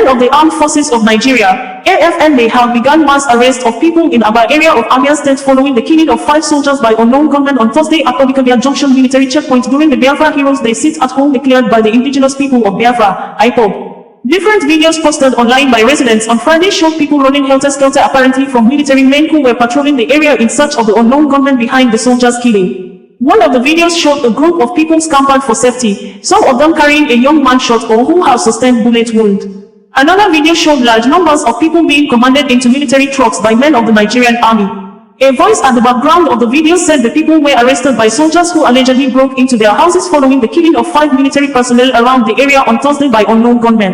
Men of the Armed Forces of Nigeria, AFN, have begun mass arrest of people in Aba area of Abia State following the killing of 5 soldiers by unknown gunmen on Thursday at Obikabia Junction military checkpoint during the Biafra Heroes Day sit-at-home declared by the indigenous people of Biafra, IPOB. Different videos posted online by residents on Friday showed people running helter-skelter apparently from military men who were patrolling the area in search of the unknown gunmen behind the soldiers' killing. One of the videos showed a group of people scampered for safety, some of them carrying a young man shot or who have sustained bullet wound. Another video showed large numbers of people being commanded into military trucks by men of the Nigerian army. A voice at the background of the video said the people were arrested by soldiers who allegedly broke into their houses following the killing of 5 military personnel around the area on Thursday by unknown gunmen.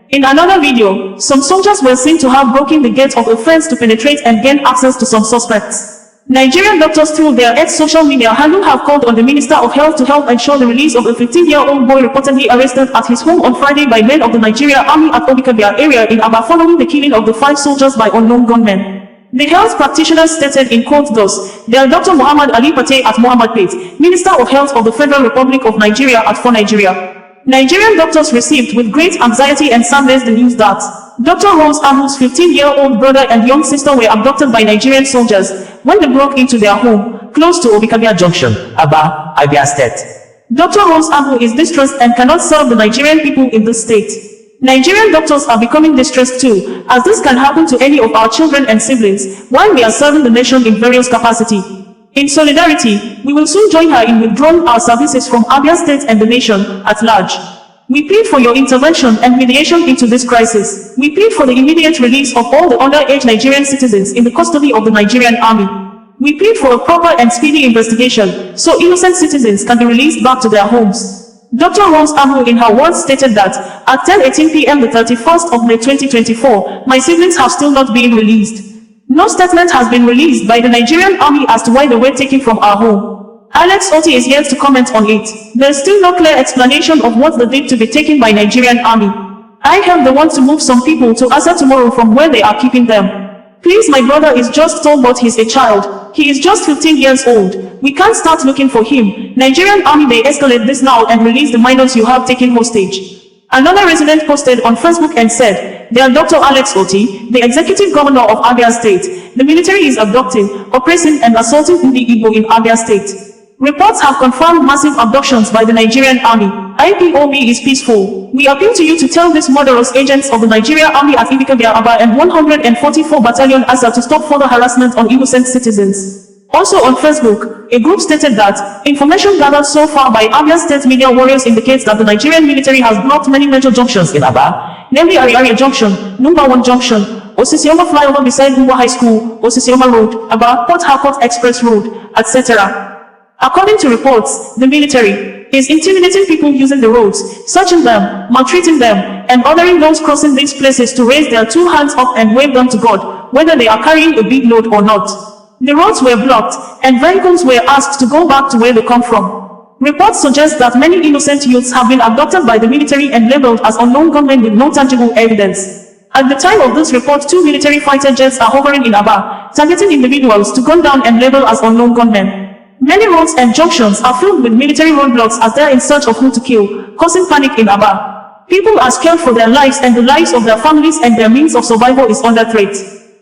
In another video, some soldiers were seen to have broken the gate of a fence to penetrate and gain access to some suspects. Nigerian doctors through their ex social media handle have called on the Minister of Health to help ensure the release of a 15-year-old boy reportedly arrested at his home on Friday by men of the Nigerian Army at Obikabia area in Aba following the killing of the 5 soldiers by unknown gunmen. The health practitioners stated in quote thus, they are Dr. Muhammad Ali Pate at Muhammad Pate, Minister of Health of the Federal Republic of Nigeria at For Nigeria. Nigerian doctors received with great anxiety and sadness the news that Dr. Rose Amu's 15-year-old brother and young sister were abducted by Nigerian soldiers when they broke into their home, close to Obikabia Junction, Aba, Abia State. Dr. Rose Amu is distressed and cannot serve the Nigerian people in this state. Nigerian doctors are becoming distressed too, as this can happen to any of our children and siblings, while we are serving the nation in various capacity. In solidarity, we will soon join her in withdrawing our services from Abia State and the nation at large. We plead for your intervention and mediation into this crisis. We plead for the immediate release of all the underage Nigerian citizens in the custody of the Nigerian army. We plead for a proper and speedy investigation, so innocent citizens can be released back to their homes. Dr. Rose Amu in her words stated that, at 10:18 p.m. the 31st of May 2024, my siblings have still not been released. No statement has been released by the Nigerian army as to why they were taken from our home. Alex Oti is yet to comment on it. There is still no clear explanation of what they did to be taken by Nigerian army. I have the want to move some people to Asa tomorrow from where they are keeping them. Please, my brother is just told but he's a child. He is just 15 years old. We can't start looking for him. Nigerian army may escalate this now and release the minors you have taken hostage. Another resident posted on Facebook and said, they are Dr. Alex Oti, the executive governor of Abia State. The military is abducting, oppressing and assaulting Ndi Igbo in Abia State. Reports have confirmed massive abductions by the Nigerian army. IPOB is peaceful. We appeal to you to tell these murderous agents of the Nigerian army at Obikabia Aba and 144 Battalion Asa to stop further harassment on innocent citizens. Also on Facebook, a group stated that information gathered so far by Abia State media warriors indicates that the Nigerian military has blocked many major junctions in Aba, namely Ariaria Junction, Number 1 Junction, Osisioma Flyover beside Numba High School, Osisioma Road, Aba, Port Harcourt Express Road, etc. According to reports, the military is intimidating people using the roads, searching them, maltreating them, and ordering those crossing these places to raise their 2 hands up and wave them to God, whether they are carrying a big load or not. The roads were blocked, and vehicles were asked to go back to where they come from. Reports suggest that many innocent youths have been abducted by the military and labeled as unknown gunmen with no tangible evidence. At the time of this report, 2 military fighter jets are hovering in Aba, targeting individuals to gun down and label as unknown gunmen. Many roads and junctions are filled with military roadblocks as they are in search of who to kill, causing panic in Aba. People are scared for their lives and the lives of their families, and their means of survival is under threat.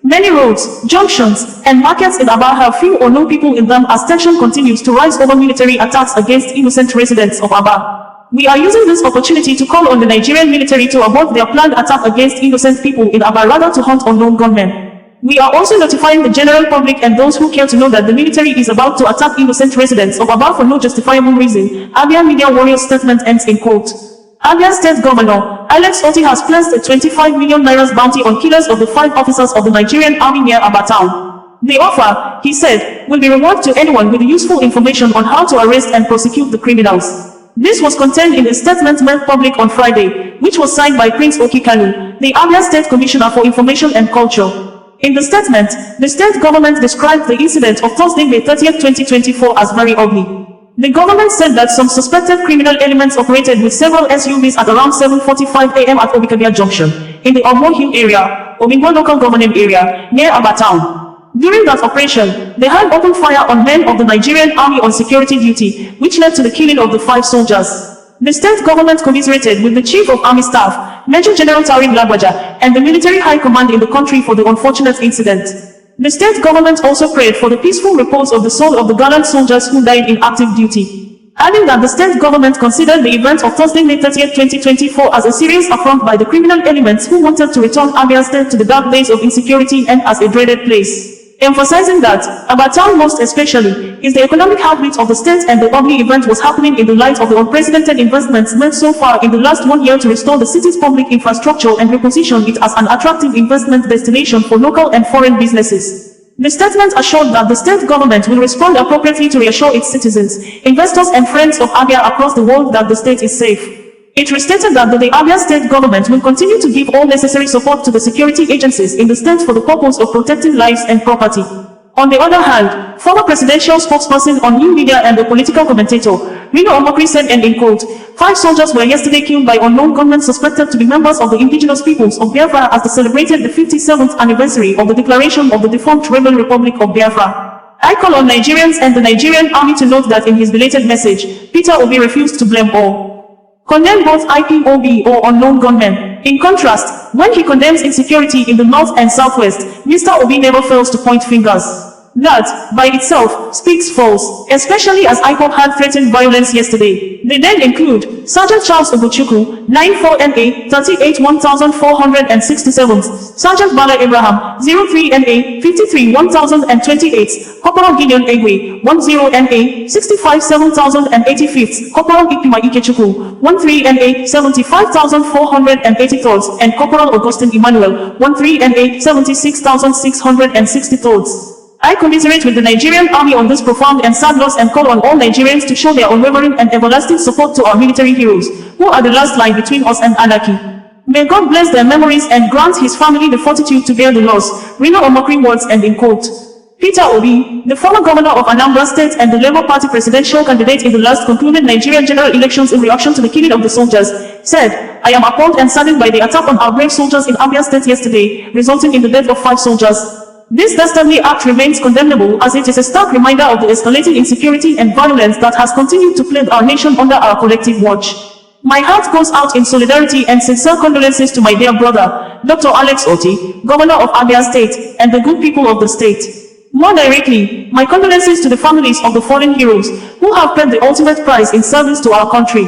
Many roads, junctions, and markets in Aba have few or no people in them as tension continues to rise over military attacks against innocent residents of Aba. We are using this opportunity to call on the Nigerian military to abort their planned attack against innocent people in Aba, rather to hunt unknown gunmen. We are also notifying the general public and those who care to know that the military is about to attack innocent residents of Aba for no justifiable reason. Abia Media Warriors statement ends in quote. Abia State Governor Alex Oti has placed a 25 million naira bounty on killers of the 5 officers of the Nigerian army near Aba town. The offer, he said, will be reward to anyone with useful information on how to arrest and prosecute the criminals. This was contained in a statement made public on Friday, which was signed by Prince Okikalu, the Abia State Commissioner for Information and Culture. In the statement, the state government described the incident of Thursday, May 30, 2024 as very ugly. The government said that some suspected criminal elements operated with several SUVs at around 7:45 a.m. at Obikabia Junction, in the Omo Hill area, Obingwa local government area, near Aba town. During that operation, they had opened fire on men of the Nigerian army on security duty, which led to the killing of the 5 soldiers. The state government commiserated with the Chief of Army Staff, Major General Tarig Lagbaja, and the military high command in the country for the unfortunate incident. The state government also prayed for the peaceful repose of the soul of the gallant soldiers who died in active duty, adding that the state government considered the event of Thursday, May 30, 2024 as a serious affront by the criminal elements who wanted to return Abia State to the dark days of insecurity and as a dreaded place. Emphasizing that, Aba town most especially, is the economic heartbeat of the state and the ugly event was happening in the light of the unprecedented investments made so far in the last 1 year to restore the city's public infrastructure and reposition it as an attractive investment destination for local and foreign businesses. The statement assured that the state government will respond appropriately to reassure its citizens, investors and friends of Abia across the world that the state is safe. It restated that the Abia state government will continue to give all necessary support to the security agencies in the state for the purpose of protecting lives and property. On the other hand, former presidential spokesperson on new media and a political commentator, Rino Omokri said, and in quote, 5 soldiers were yesterday killed by unknown gunmen suspected to be members of the indigenous peoples of Biafra as they celebrated the 57th anniversary of the declaration of the defunct rebel Republic of Biafra. I call on Nigerians and the Nigerian army to note that in his belated message, Peter Obi refused to blame or condemn both IPOB or unknown gunmen. In contrast, when he condemns insecurity in the north and southwest, Mr. Obi never fails to point fingers. That, by itself, speaks false, especially as IPOB had threatened violence yesterday. They then include Sergeant Charles Oguchukwu, 94NA, 38,1467, Sergeant Bala Abraham, 03NA, 53,1028, Corporal Gideon Egwe, 10NA, 65,7085, Corporal Ipima Ikechukwu, 13NA, 75,483, and Corporal Augustine Emmanuel, 13NA, 76,663. I commiserate with the Nigerian army on this profound and sad loss and call on all Nigerians to show their unwavering and everlasting support to our military heroes, who are the last line between us and anarchy. May God bless their memories and grant his family the fortitude to bear the loss. Rino Omokri words, and in quote. Peter Obi, the former governor of Anambra State and the Labour Party presidential candidate in the last concluded Nigerian general elections in reaction to the killing of the soldiers, said, I am appalled and saddened by the attack on our brave soldiers in Abia State yesterday, resulting in the death of 5 soldiers. This dastardly act remains condemnable as it is a stark reminder of the escalating insecurity and violence that has continued to plague our nation under our collective watch. My heart goes out in solidarity and sincere condolences to my dear brother, Dr. Alex Oti, Governor of Abia State, and the good people of the state. More directly, my condolences to the families of the fallen heroes, who have paid the ultimate price in service to our country.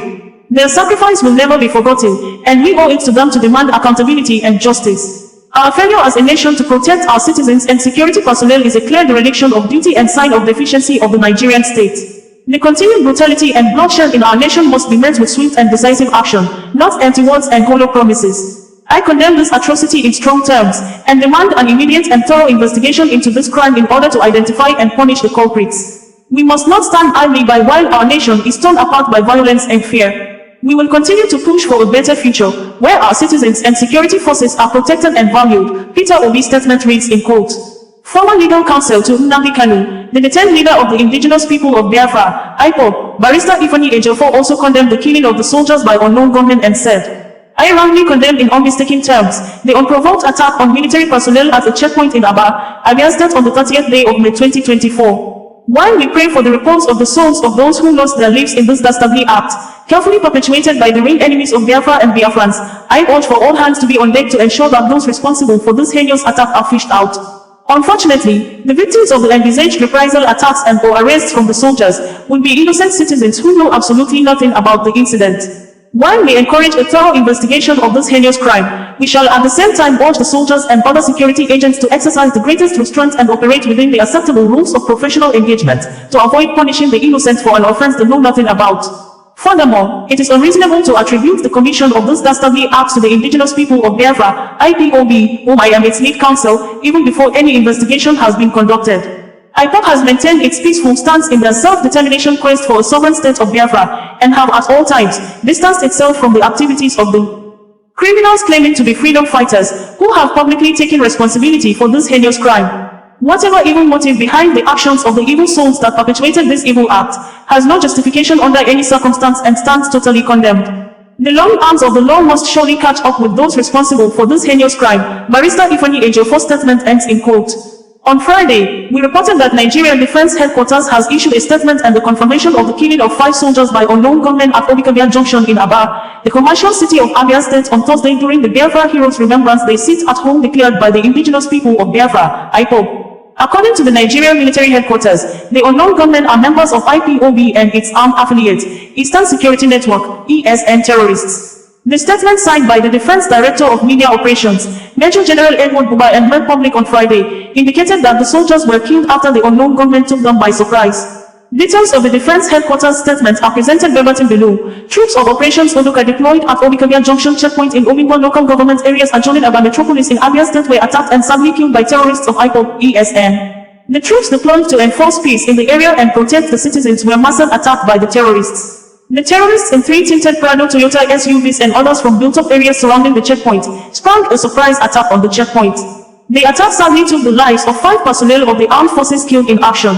Their sacrifice will never be forgotten, and we owe it to them to demand accountability and justice. Our failure as a nation to protect our citizens and security personnel is a clear dereliction of duty and sign of deficiency of the Nigerian state. The continued brutality and bloodshed in our nation must be met with swift and decisive action, not empty words and hollow promises. I condemn this atrocity in strong terms, and demand an immediate and thorough investigation into this crime in order to identify and punish the culprits. We must not stand idly by while our nation is torn apart by violence and fear. We will continue to push for a better future, where our citizens and security forces are protected and valued. Peter Obi's statement reads in quote. Former legal counsel to Nnamdi Kanu, the detained leader of the indigenous people of Biafra, IPOB, Barrister Ifeanyi Ejiofor also condemned the killing of the soldiers by unknown gunmen and said, I roundly condemn in unmistaken terms the unprovoked attack on military personnel at a checkpoint in Abia State on the 30th day of May 2024. While we pray for the repose of the souls of those who lost their lives in this dastardly act, carefully perpetuated by the real enemies of Biafra and Biafrans, I urge for all hands to be on deck to ensure that those responsible for this heinous attack are fished out. Unfortunately, the victims of the envisaged reprisal attacks and or arrests from the soldiers will be innocent citizens who know absolutely nothing about the incident. While we encourage a thorough investigation of this heinous crime, we shall at the same time urge the soldiers and other security agents to exercise the greatest restraint and operate within the acceptable rules of professional engagement, to avoid punishing the innocent for an offense they know nothing about. Furthermore, it is unreasonable to attribute the commission of this dastardly acts to the indigenous people of Biafra, IPOB, whom I am its lead counsel, even before any investigation has been conducted. IPOB has maintained its peaceful stance in their self-determination quest for a sovereign state of Biafra, and have at all times distanced itself from the activities of the criminals claiming to be freedom fighters, who have publicly taken responsibility for this heinous crime. Whatever evil motive behind the actions of the evil souls that perpetuated this evil act has no justification under any circumstance and stands totally condemned. The long arms of the law must surely catch up with those responsible for this heinous crime. Barrister Ifeanyi Ejiofor's statement ends in quote. On Friday, we reported that Nigerian Defense Headquarters has issued a statement and the confirmation of the killing of 5 soldiers by unknown gunmen at Obikabia Junction in Aba, the commercial city of Abia State, on Thursday during the Biafra Heroes Remembrance Day sit-at-home declared by the indigenous people of Biafra, IPOB. According to the Nigerian Military Headquarters, the unknown gunmen are members of IPOB and its armed affiliate, Eastern Security Network, ESN terrorists. The statement signed by the Defense Director of Media Operations, Major General Edward Buba, and made public on Friday, indicated that the soldiers were killed after the unknown gunmen took them by surprise. Details of the Defense Headquarters statement are presented verbatim below. Troops of Operations Oduka deployed at Obikabia Junction checkpoint in Obingwa local government areas adjoining Aba metropolis in Abia State were attacked and sadly killed by terrorists of IPOB ESN. The troops deployed to enforce peace in the area and protect the citizens were massacred attacked by the terrorists. The terrorists in 3 tinted Prado Toyota SUVs and others from built-up areas surrounding the checkpoint sprung a surprise attack on the checkpoint. The attack sadly took the lives of 5 personnel of the armed forces killed in action.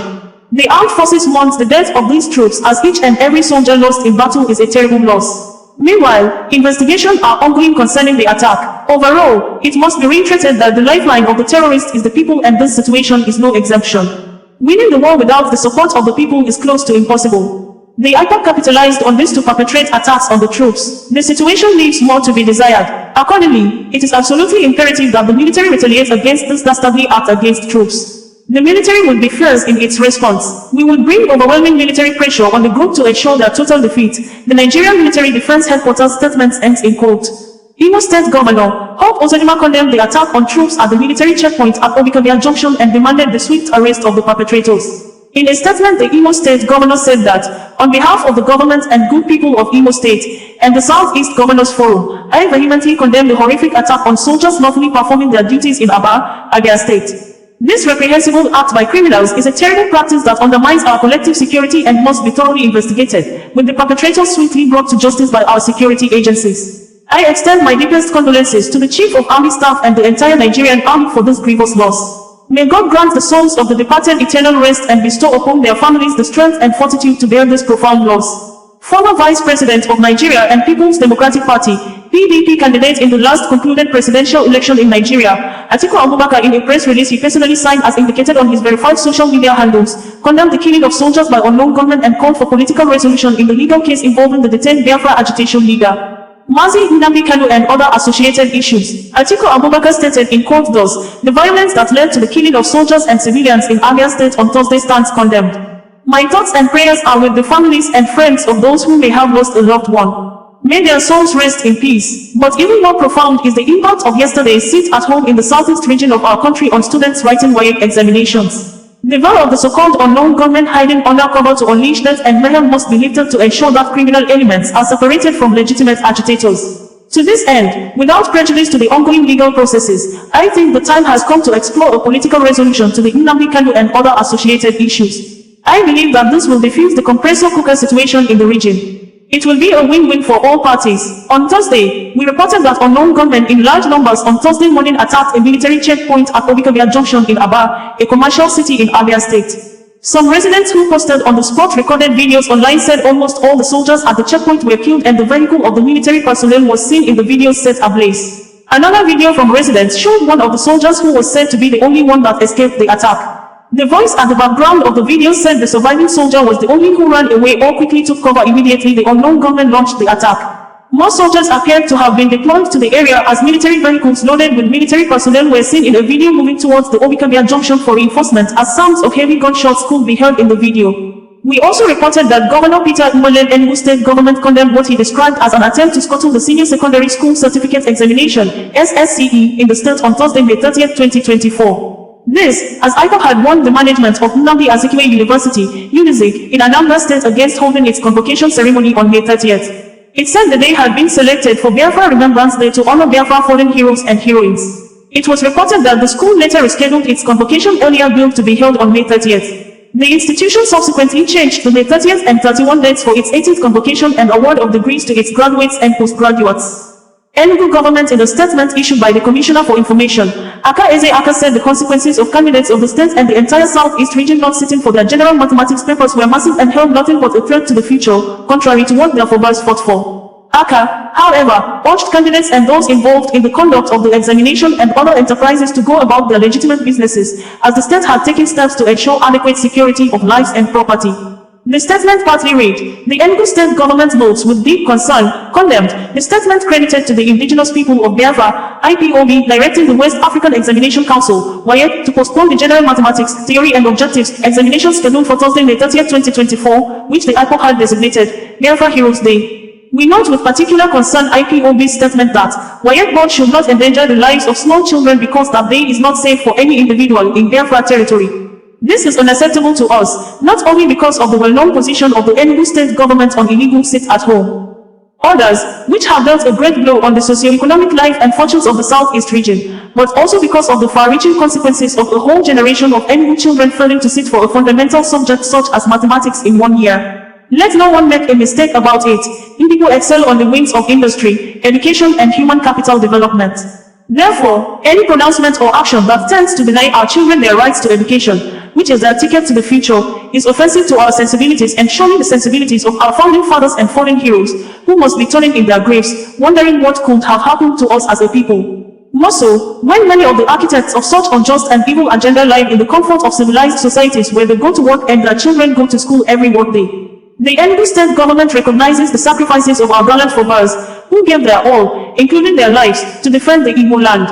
The armed forces mourns the death of these troops as each and every soldier lost in battle is a terrible loss. Meanwhile, investigations are ongoing concerning the attack. Overall, it must be reiterated that the lifeline of the terrorists is the people, and this situation is no exemption. Winning the war without the support of the people is close to impossible. The IPOB capitalized on this to perpetrate attacks on the troops. The situation leaves more to be desired. Accordingly, it is absolutely imperative that the military retaliates against this dastardly act against troops. The military will be fierce in its response. We will bring overwhelming military pressure on the group to ensure their total defeat. The Nigerian Military Defense Headquarters statement ends in quote. Imo State Governor Hope Uzodimma condemned the attack on troops at the military checkpoint at Obikabia Junction and demanded the swift arrest of the perpetrators. In a statement, the Imo State Governor said that, on behalf of the government and good people of Imo State and the Southeast Governors Forum, I vehemently condemn the horrific attack on soldiers lawfully performing their duties in Aba, Abia State. This reprehensible act by criminals is a terrible practice that undermines our collective security and must be thoroughly investigated, with the perpetrators swiftly brought to justice by our security agencies. I extend my deepest condolences to the Chief of Army Staff and the entire Nigerian Army for this grievous loss. May God grant the souls of the departed eternal rest and bestow upon their families the strength and fortitude to bear this profound loss. Former Vice President of Nigeria and People's Democratic Party, PDP candidate in the last concluded presidential election in Nigeria, Atiku Abubakar, in a press release he personally signed as indicated on his verified social media handles, condemned the killing of soldiers by unknown gunmen and called for political resolution in the legal case involving the detained Biafra agitation leader Mazi Nnamdi Kanu and other associated issues. Atiku Abubakar stated in quote thus, the violence that led to the killing of soldiers and civilians in Abia State on Thursday stands condemned. My thoughts and prayers are with the families and friends of those who may have lost a loved one. May their souls rest in peace. But even more profound is the impact of yesterday's sit-at-home in the southeast region of our country on students writing WAEC examinations. The vow of the so-called unknown gunmen hiding under cover to unleash death and mayhem must be lifted to ensure that criminal elements are separated from legitimate agitators. To this end, without prejudice to the ongoing legal processes, I think the time has come to explore a political resolution to the Nnamdi Kanu and other associated issues. I believe that this will defuse the compressor cooker situation in the region. It will be a win-win for all parties. On Thursday, we reported that unknown gunmen in large numbers on Thursday morning attacked a military checkpoint at Obikabia Junction in Aba, a commercial city in Abia State. Some residents who posted on the spot recorded videos online said almost all the soldiers at the checkpoint were killed and the vehicle of the military personnel was seen in the videos set ablaze. Another video from residents showed one of the soldiers who was said to be the only one that escaped the attack. The voice at the background of the video said the surviving soldier was the only who ran away or quickly took cover immediately the unknown gunmen launched the attack. More soldiers appeared to have been deployed to the area as military vehicles loaded with military personnel were seen in a video moving towards the Obikabia Junction for reinforcement as sounds of heavy gunshots could be heard in the video. We also reported that Governor Peter Umolen Enugu State Government condemned what he described as an attempt to scuttle the Senior Secondary School Certificate Examination (SSCE) in the state on Thursday, May 30, 2024. This, as IPOB had warned the management of Nnamdi Azikiwe University, UNIZIK, in Anambra State against holding its convocation ceremony on May 30th. It said the day had been selected for Biafra Remembrance Day to honor Biafra fallen heroes and heroines. It was reported that the school later rescheduled its convocation earlier billed to be held on May 30th. The institution subsequently changed the May 30th and 31 dates for its 18th convocation and award of degrees to its graduates and postgraduates. Enugu government in a statement issued by the Commissioner for Information, Aka Eze Aka said the consequences of candidates of the state and the entire Southeast region not sitting for their general mathematics papers were massive and held nothing but a threat to the future, contrary to what their forebears fought for. ACA, however, urged candidates and those involved in the conduct of the examination and other enterprises to go about their legitimate businesses, as the state had taken steps to ensure adequate security of lives and property. The statement partly read, the Enugu state government notes with deep concern, condemned, the statement credited to the indigenous people of Biafra, IPOB, directing the West African Examination Council, WAEC, to postpone the General Mathematics, Theory and Objectives examination scheduled for Thursday, May 30, 2024, which the IPOB had designated Biafra Heroes Day. We note with particular concern IPOB's statement that WAEC board should not endanger the lives of small children because that day is not safe for any individual in Biafra territory. This is unacceptable to us, not only because of the well-known position of the Enugu state government on illegal sit-at-home orders, which have dealt a great blow on the socio-economic life and fortunes of the Southeast region, but also because of the far-reaching consequences of a whole generation of Enugu children failing to sit for a fundamental subject such as mathematics in 1 year. Let no one make a mistake about it. Indigo excel on the wings of industry, education and human capital development. Therefore, any pronouncement or action that tends to deny our children their rights to education, which is their ticket to the future, is offensive to our sensibilities and showing the sensibilities of our founding fathers and fallen heroes, who must be turning in their graves, wondering what could have happened to us as a people. More so, when many of the architects of such unjust and evil agenda live in the comfort of civilized societies where they go to work and their children go to school every workday. The Enugu state government recognizes the sacrifices of our gallant forebears, who gave their all, including their lives, to defend the Igbo land.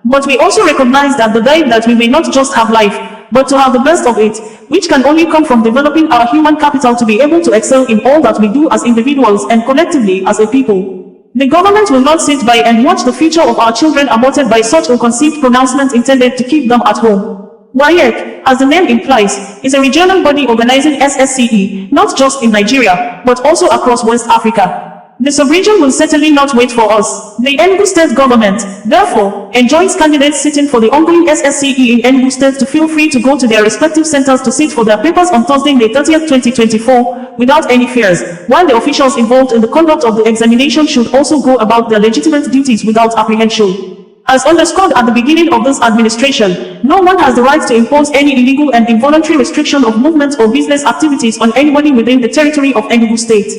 But we also recognize that the diet that we may not just have life, but to have the best of it, which can only come from developing our human capital to be able to excel in all that we do as individuals and collectively as a people. The government will not sit by and watch the future of our children aborted by such ill-conceived pronouncements intended to keep them at home. WAEC, as the name implies, is a regional body organizing SSCE, not just in Nigeria, but also across West Africa. The sub-region will certainly not wait for us. The Enugu state government, therefore, enjoins candidates sitting for the ongoing SSCE in Enugu state to feel free to go to their respective centers to sit for their papers on Thursday, May 30, 2024, without any fears, while the officials involved in the conduct of the examination should also go about their legitimate duties without apprehension. As underscored at the beginning of this administration, no one has the right to impose any illegal and involuntary restriction of movement or business activities on anybody within the territory of Enugu state.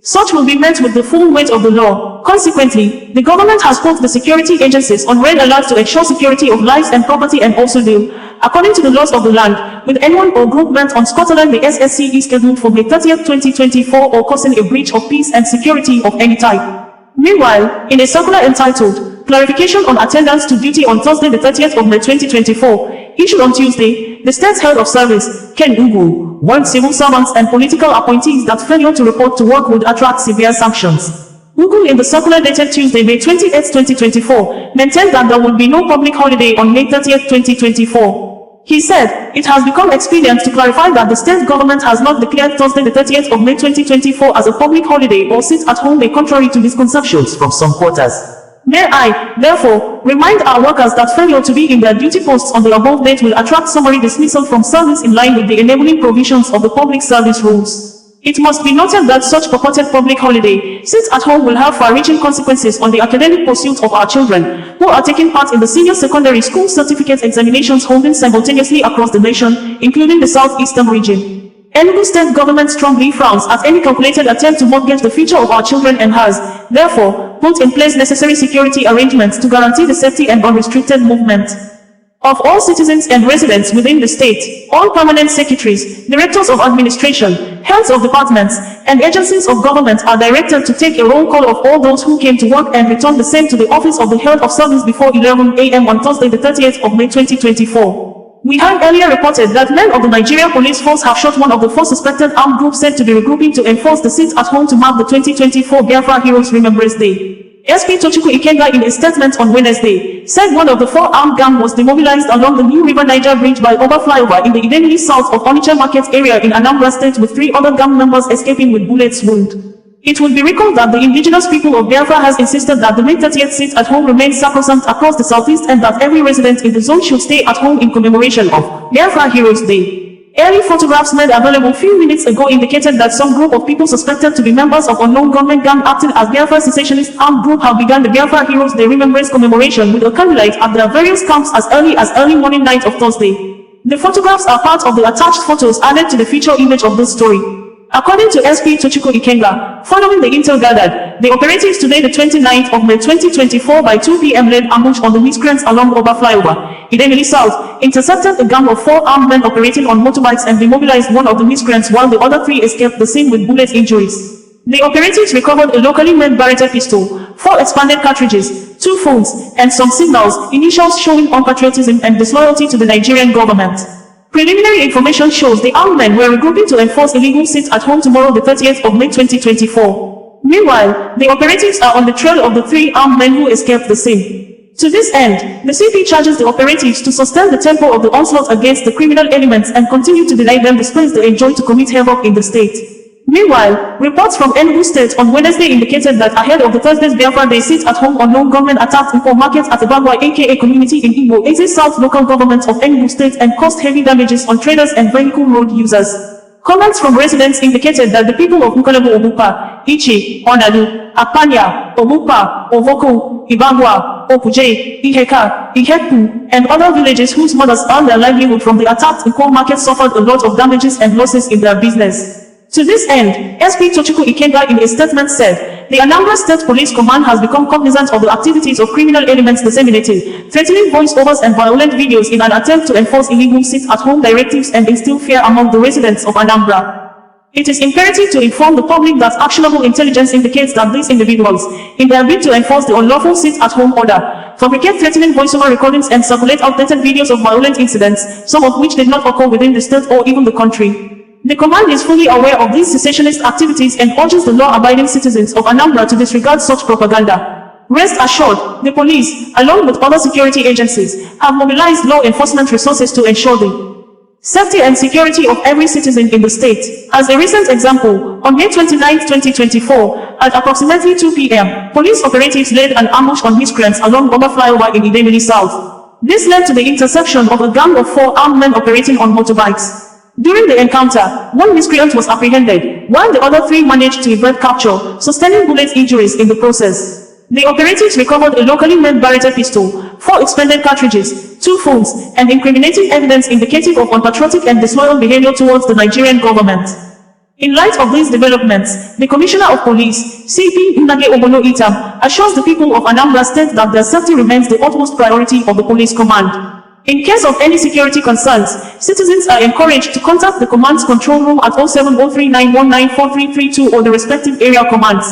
Such will be met with the full weight of the law. Consequently, the government has put the security agencies on red alert to ensure security of lives and property and also deal, according to the laws of the land, with anyone or group bent on Scotland the SSCE scheduled for May 30, 2024 or causing a breach of peace and security of any type. Meanwhile, in a circular entitled, Clarification on Attendance to Duty on Thursday the 30th of May 2024, issued on Tuesday, the state's head of service, Ken Ugu, warned civil servants and political appointees that failure to report to work would attract severe sanctions. Ugu, in the circular dated Tuesday, May 28, 2024, maintained that there would be no public holiday on May 30, 2024. He said, it has become expedient to clarify that the state government has not declared Thursday the 30th of May 2024 as a public holiday or sit-at-home day contrary to misconceptions from some quarters. May I, therefore, remind our workers that failure to be in their duty posts on the above date will attract summary dismissal from service in line with the enabling provisions of the public service rules. It must be noted that such purported public holiday, sit-at-home, will have far-reaching consequences on the academic pursuits of our children, who are taking part in the senior secondary school certificate examinations holding simultaneously across the nation, including the southeastern region. Enugu state government strongly frowns at any calculated attempt to mortgage the future of our children and has, therefore, put in place necessary security arrangements to guarantee the safety and unrestricted movement of all citizens and residents within the state. All permanent secretaries, directors of administration, heads of departments, and agencies of government are directed to take a roll call of all those who came to work and return the same to the office of the head of service before 11 a.m. on Thursday the 30th of May 2024. We had earlier reported that men of the Nigeria Police Force have shot one of the 4 suspected armed groups said to be regrouping to enforce the sit-at-home to mark the 2024 Biafra Heroes Remembrance Day. SP Tochukwu Ikenga, in a statement on Wednesday, said one of the 4 armed gang was demobilized along the New River Niger Bridge by Oba flyover in the Idemili south of Onitsha Market area in Anambra State, with 3 other gang members escaping with bullets wound. It will be recalled that the indigenous people of Biafra has insisted that the May 30th sit-at-home remains sacrosanct across the southeast and that every resident in the zone should stay at home in commemoration of Biafra Heroes Day. Early photographs made available few minutes ago indicated that some group of people suspected to be members of unknown gunmen gang acting as Biafra secessionist armed group have begun the Biafra Heroes Day Remembrance commemoration with a candlelight at their various camps as early morning night of Thursday. The photographs are part of the attached photos added to the feature image of this story. According to SP Tochukwu Ikenga, following the intel gathered, the operatives today the 29th of May 2024 by 2 p.m. led ambush on the miscreants along Oba Flyover, Idemili South, intercepted a gang of 4 armed men operating on motorbikes and demobilized one of the miscreants while the other 3 escaped the scene with bullet injuries. The operatives recovered a locally made Barretta pistol, 4 expanded cartridges, 2 phones, and some signals, initials showing unpatriotism and disloyalty to the Nigerian government. Preliminary information shows the armed men were regrouping to enforce illegal sit-at-home tomorrow the 30th of May 2024. Meanwhile, the operatives are on the trail of the 3 armed men who escaped the scene. To this end, the CP charges the operatives to sustain the tempo of the onslaught against the criminal elements and continue to deny them the space they enjoy to commit havoc in the state. Meanwhile, reports from Enugu State on Wednesday indicated that ahead of the Thursday's Biafra Day sit-at-home unknown gunmen attacked Info Market at Abagwa aka community in Igbo, Eze South local government of Enugu State and caused heavy damages on traders and vehicle road users. Comments from residents indicated that the people of Nkolebo Obupa, Ichi, Onadu, Akpanya, Obupa, Ovoko, Ibagwa, Opuje, Iheka, Ihepu, and other villages whose mothers earned their livelihood from the attacked Info Market suffered a lot of damages and losses in their business. To this end, SP Tochukwu Ikenga in a statement said, the Anambra State Police Command has become cognizant of the activities of criminal elements disseminating, threatening voice-overs and violent videos in an attempt to enforce illegal sit-at-home directives and instill fear among the residents of Anambra. It is imperative to inform the public that actionable intelligence indicates that these individuals, in their bid to enforce the unlawful sit-at-home order, fabricate threatening voice-over recordings and circulate outdated videos of violent incidents, some of which did not occur within the state or even the country. The command is fully aware of these secessionist activities and urges the law-abiding citizens of Anambra to disregard such propaganda. Rest assured, the police, along with other security agencies, have mobilized law enforcement resources to ensure the safety and security of every citizen in the state. As a recent example, on May 29, 2024, at approximately 2 p.m., police operatives led an ambush on miscreants along Oba Flyover in Idemili South. This led to the interception of a gang of 4 armed men operating on motorbikes. During the encounter, 1 miscreant was apprehended, while the other 3 managed to evade capture, sustaining bullet injuries in the process. The operatives recovered a locally made Barretta pistol, 4 expended cartridges, 2 phones, and incriminating evidence indicative of unpatriotic and disloyal behavior towards the Nigerian government. In light of these developments, the Commissioner of Police, CP Nnage Obono Itam, assures the people of Anambra State that their safety remains the utmost priority of the police command. In case of any security concerns, citizens are encouraged to contact the command's control room at 070391943332 or the respective area commands.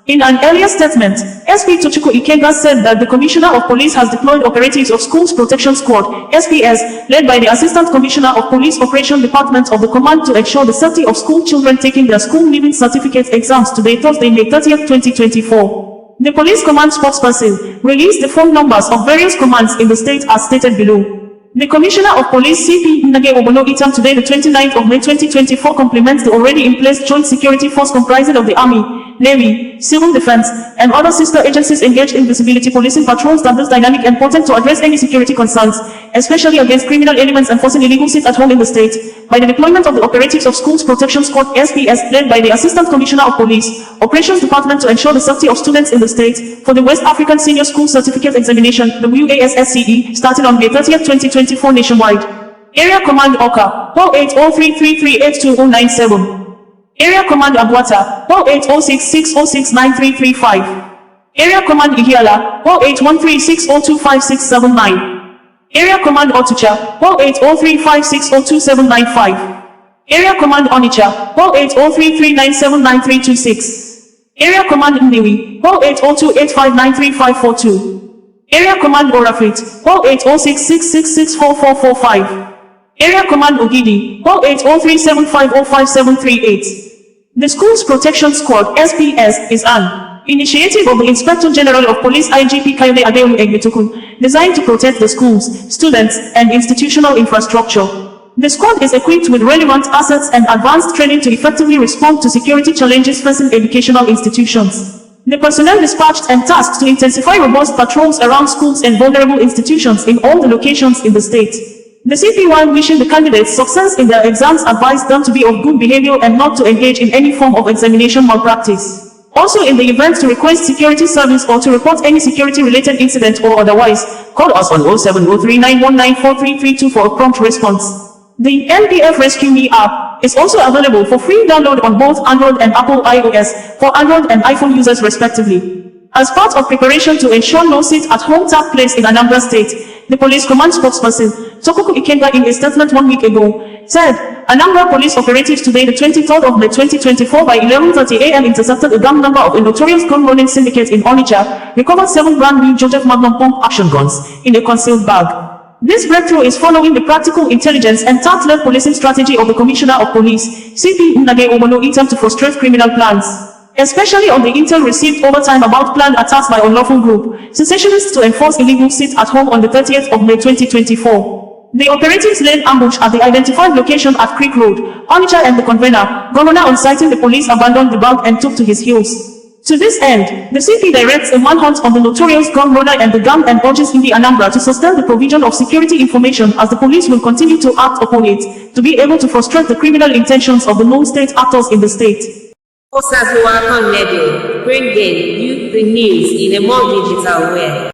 In an earlier statement, SP Tochukwu Ikenga said that the Commissioner of Police has deployed operatives of Schools Protection Squad, SPS, led by the Assistant Commissioner of Police Operation Department of the command to ensure the safety of school children taking their school leaving certificate exams today, Thursday, May 30th, 2024. The police command spokesperson released the phone numbers of various commands in the state as stated below. The Commissioner of Police CP Nnage Obono Itam today the 29th of May 2024 compliments the already in place joint security force comprising of the Army, Navy, Civil Defense, and other sister agencies engaged in visibility policing patrols that is dynamic and potent to address any security concerns, especially against criminal elements enforcing illegal sit-at-home in the state, by the deployment of the operatives of Schools Protection Squad SPS led by the Assistant Commissioner of Police, Operations Department to ensure the safety of students in the state, for the West African Senior School Certificate Examination, the WASSCE, starting on May 30th, 2024 nationwide. Area Command Oka, 08033822097. Area Command Abuata, 08066069335. Area Command Ihiala, 08136025679. Area Command Otucha, 08035602795. Area Command Onitsha, 08033979326. Area Command Mniwi, 08028593542. Area Command Orafit, 08066664445. Area Command Ogidi, 08037505738. The Schools Protection Squad SPS is an initiative of the Inspector General of Police IGP Kayode Adeolu Egbetukun, designed to protect the schools, students, and institutional infrastructure. The squad is equipped with relevant assets and advanced training to effectively respond to security challenges facing educational institutions. The personnel dispatched and tasked to intensify robust patrols around schools and vulnerable institutions in all the locations in the state. The CP, while wishing the candidates success in their exams, advised them to be of good behavior and not to engage in any form of examination malpractice. Also, in the event to request security service or to report any security-related incident or otherwise, call us on 070391943332 for a prompt response. The NPF Rescue Me app, is also available for free download on both Android and Apple iOS for Android and iPhone users respectively. As part of preparation to ensure no sit-at-home took place in Anambra State, the police command spokesperson, Tokuku Ikenga, in a statement 1 week ago, said, Anambra police operatives today, the 23rd of May 2024 by 11:30 a.m. intercepted a gang member of a notorious gun-running syndicate in Onitsha, recovered 7 brand new Joseph Magnum pump action guns in a concealed bag. This breakthrough is following the practical intelligence and tact-led policing strategy of the Commissioner of Police, CP Nnage Obono, attempt to frustrate criminal plans, especially on the intel received over time about planned attacks by unlawful group secessionists to enforce illegal sit-at-home on the 30th of May 2024. The operatives laid ambush at the identified location at Creek Road, Onitsha, and the governor on sighting the police abandoned the bag and took to his heels. To this end, the CP directs a manhunt on the notorious gun runner and the gang and urges Indi Anambra to sustain the provision of security information as the police will continue to act upon it, to be able to frustrate the criminal intentions of the known state actors in the state. Osazuwa Level, bringing you the news in a more digital way.